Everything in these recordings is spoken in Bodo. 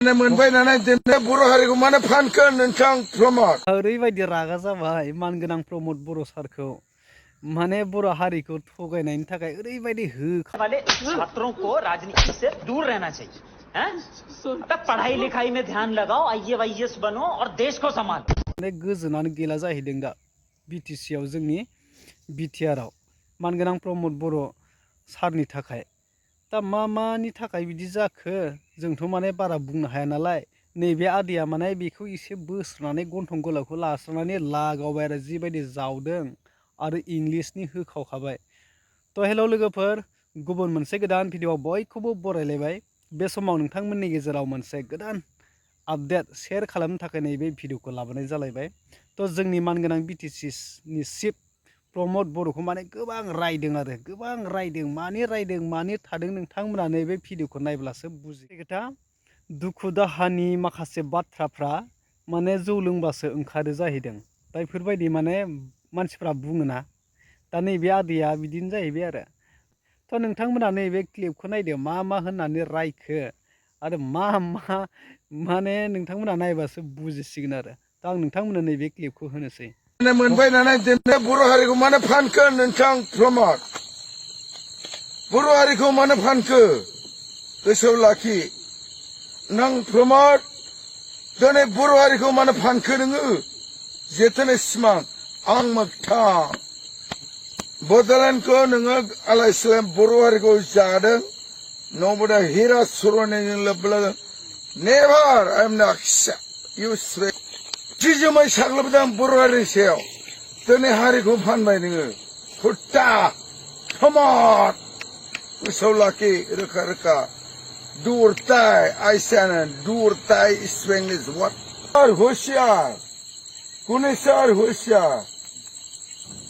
मोनफैनानै दिनै बर' हारिखौ मानो फानखो नोंथां प्रमद? ओरैबायदि रागा जाबाय मानगोनां प्रमद बर' सारखौ माने बर' हारिखौ थगायनायनि थाखाय ओरैबायदि वाले छात्रों को राजनीति से दूर रहना चाहिए हैं? पढ़ाई लिखाई में ध्यान लगाओ, आईएएस बनो और देश को संभालो। माने गोजोनानो गैला जाहैदों दा बिटिसि आव जोंनि बिटिआरआव मानगोनां प्रमद बर' सारनि थाखाय दा मानि थाखाय बिदि जाखो जोंथ' माने बारा बुंनो हाया नालाय नैबे आदैया माने बेखौ एसे बोस्रानानै गन्थं गोलावखौ लास्रानानै लागावबाय आरो जिबायदि जावदों आरो इंलिसनि होखावखाबाय। थ' हेल' लोगोफोर, गुबुन मोनसे गोदान भिडिअआव बयखौबो बरायलायबाय। बे समाव नोंथांमोननि गेजेराव मोनसे गोदान आपडेट शेयार खालामनो थाखाय नैबे भिडिअखौ लाबोनाय जालायबाय। थ' जोंनि मानगोनां बिटिसिनि चिफ प्रमद बर'खौ माने गोबां रायदों आरो गोबां रायदों। मानि थादों नोंथांमोना नैबे भिडिअखौ नायब्लासो बुजियो। खोथा दुखु दाहानि माखासे बाथ्राफ्रा माने जौ लोंबासो ओंखारो जाहैदों। दा बेफोरबायदि माने मानसिफ्रा बुङोना, दा नैबे आदैया बिदिनो जाहैबाय आरो। थ' नोंथांमोना नैबे क्लिपखौ नायदो मा होननानै रायखो आरो माने नोंथांमोना नायबासो बुजिसिगोन आरो। दा आं नोंथांमोननो नैबे क्लिपखौ होनोसै। मोनफैनानै दिनै बर' हारिखौ मानो फानखो नोंथां प्रमद? बर' हारिखौ मानो फानखो? गोसोआव लाखि नों प्रमद, दिनै बर' हारिखौ मानो फानखो नोङो? जेथोनो सिमां आं मोगथां बड'लेण्डखौ नोङो आलाय सिलाय बर' हारिखौ जादों। नबदा हिरा सरनायजों लोब्बा नेभार I am not accept you sweat जिजोमै साग्लोबदों बर' हारिनि सायाव। दिनै हारिखौ फानबाय नोङो हुट्टा प्रमद, गोसोआव लाखि रोखा रोखा। दूरताय आइसाना दूरताय स्पेंलिश व्हाट होशियार कुनेसर होशियार।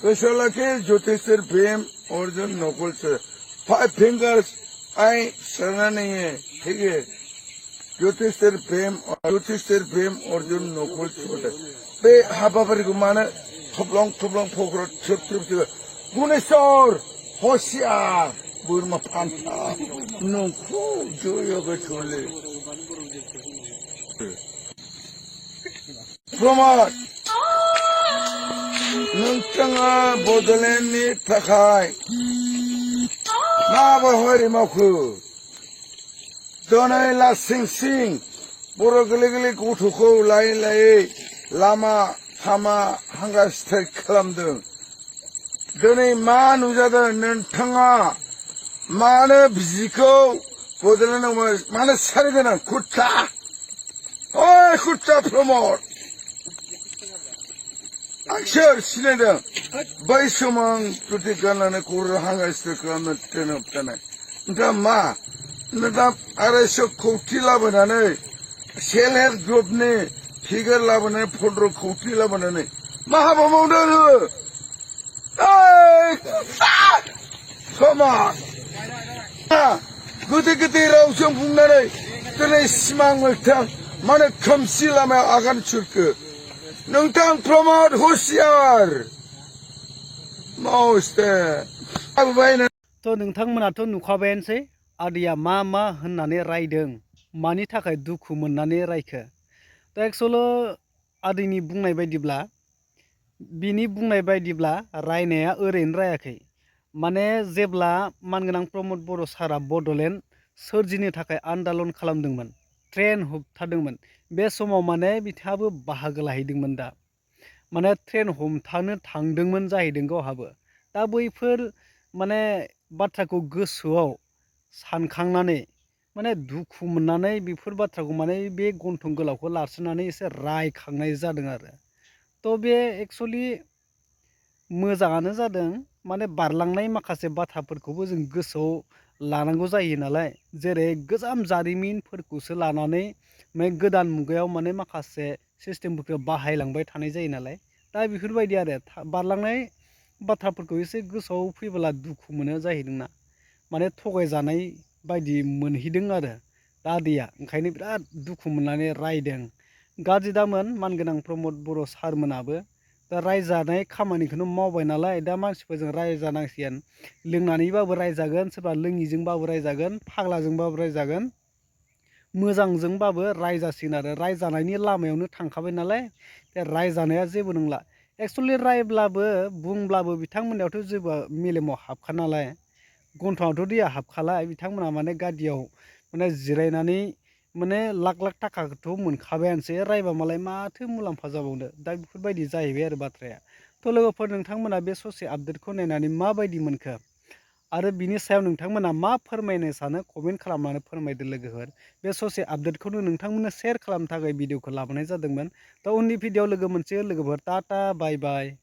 गोसोआव लाखि ज्योतिषर भीम अर्जुन नकुल से 5 फिंगर्स आई शरणा नहीं है, ठीक है? ज्योतिषर भीम अर्जुन नकुल छोटे बे हाबाफारिखौ मानो थब्लं फग्र थ्रोब गुनेश्वर होशियार बोरमा फान्था नोंखौ जयगो छोले प्रमद, नोंथाङा बड'लेण्डनि थाखाय मा हाबाफारि मावखो? दिनै लासिं सिं बर' गोरलै गथ'खौ लायै लामा सामा हांगा स्ट्राइक खालामदों। दिनै मा नुजादों? नोंथाङा मानो बिजिखौ बड'लेण्डआव मानो सारिगोनां खुट्टा? ओइ खुट्टा प्रमद, आंसोर सिनायदों बै समाव आं टुटि गाननानै खर' हांगा स्ट्राइक खालामनो ट्रेन होबथानाय। नोंथाङा मा नोंथाङा 250 कौटि लाबोनानै सेल्फ हेल्प ग्रुपनि फिगार लाबोनानै 15 कौटि लाबोनानै मा हाबा मावदों नोङो? प्रमद, गोदै रावजों बुंनानै दिनै सिमां मोगथां मानो खोमसि लामायाव आगान सुरखो? नोंथां प्रमद होशियार मावस्ते। थ' नोंथांमोनाथ' नुखाबायानोसै आदैया मा होननानै रायदों, मानि थाखाय दुखु मोननानै रायखो। दा एक्सुवेलि आदैनि बुंनाय बायदिब्ला रायनाया ओरैनो रायाखै। माने जेब्ला मानगोनां प्रमद बर' सारा बड'लेण्ड सोरजिनो थाखाय आन्दालन खालामदोंमोन, ट्रेन होबथादोंमोन, बे समाव माने बिथाङाबो बाहागो लाहैदोंमोन। दा माने ट्रेन हमथानो थांदोंमोन जाहैदों गावहाबो। दा बैफोर माने बाथ्राखौ गोसोआव सानखांनानै माने दुखु मोननानै बेफोर बाथ्राखौ माने बे गन्थं गोलावखौ लास्रानानै एसे रायखांनाय जादों आरो। थ' बे एक्सुवेलि मोजाङानो जादों। माने बारलांनाय माखासे बाथ्राफोरखौबो जों गोसोआव लानांगौ जायो नालाय, जेरै गोजाम जारिमिनफोरखौसो लानानै गोदान मुगायाव माने माखासे सिस्टेमफोरखौ बाहायलांबाय थानाय जायो नालाय। दा बेफोरबायदि आरो बारलांनाय बाथ्राफोरखौ एसे गोसोआव फैबोला दुखु मोनो जाहैदोंना, माने थगायजानाय बायदि मोनहैदों आरो। दा आदैया ओंखायनो बिराद दुखु मोननानै रायदों। गाज्रि दामोन मानगोनां प्रमद बर' सारमोनाबो। दा रायजानाय खामानिखौनो मावबाय नालाय, दा मानसिफोरजों रायजानांसिगोन। लोंनानैबाबो रायजागोन, सोरबा लोङिजोंबाबो रायजागोन, फाग्लाजोंबाबो रायजागोन, मोजांजोंबाबो रायजासिगोन आरो रायजानायनि लामायावनो थांखाबाय नालाय बे रायजानाया जेबो नंला एक्सुवेलि रायब्लाबो बुंब्लाबो बिथांमोननियावथ' जेबो मेलेमाव हाबखा नालाय गन्थंआवथ' दैया हाबखालाय बिथांमोना माने गादियाव माने जिरायनानै माने लाख लाख थाखाखौथ' मोनखाबायानोसै रायबा मालाय माथो मुलाम्फा जाबावनो दा बेफोरबायदि जाहैबाय आरो बाथ्राया थ' लोगोफोर नोंथांमोना बे ससे आपडेटखौ नायनानै माबायदि मोनखो आरो बिनि सायाव नोंथांमोना मा फोरमायनो सानो कमेन्ट खालामनानै फोरमायदो लोगोफोर बे ससे आपडेटखौनो नोंथांमोननो शेयार खालामनो थाखाय भिडिअखौ लाबोनाय जादोंमोन दा उननि भिडिअ लोगो मोनसे लोगोफोर टाटा बाय बाय।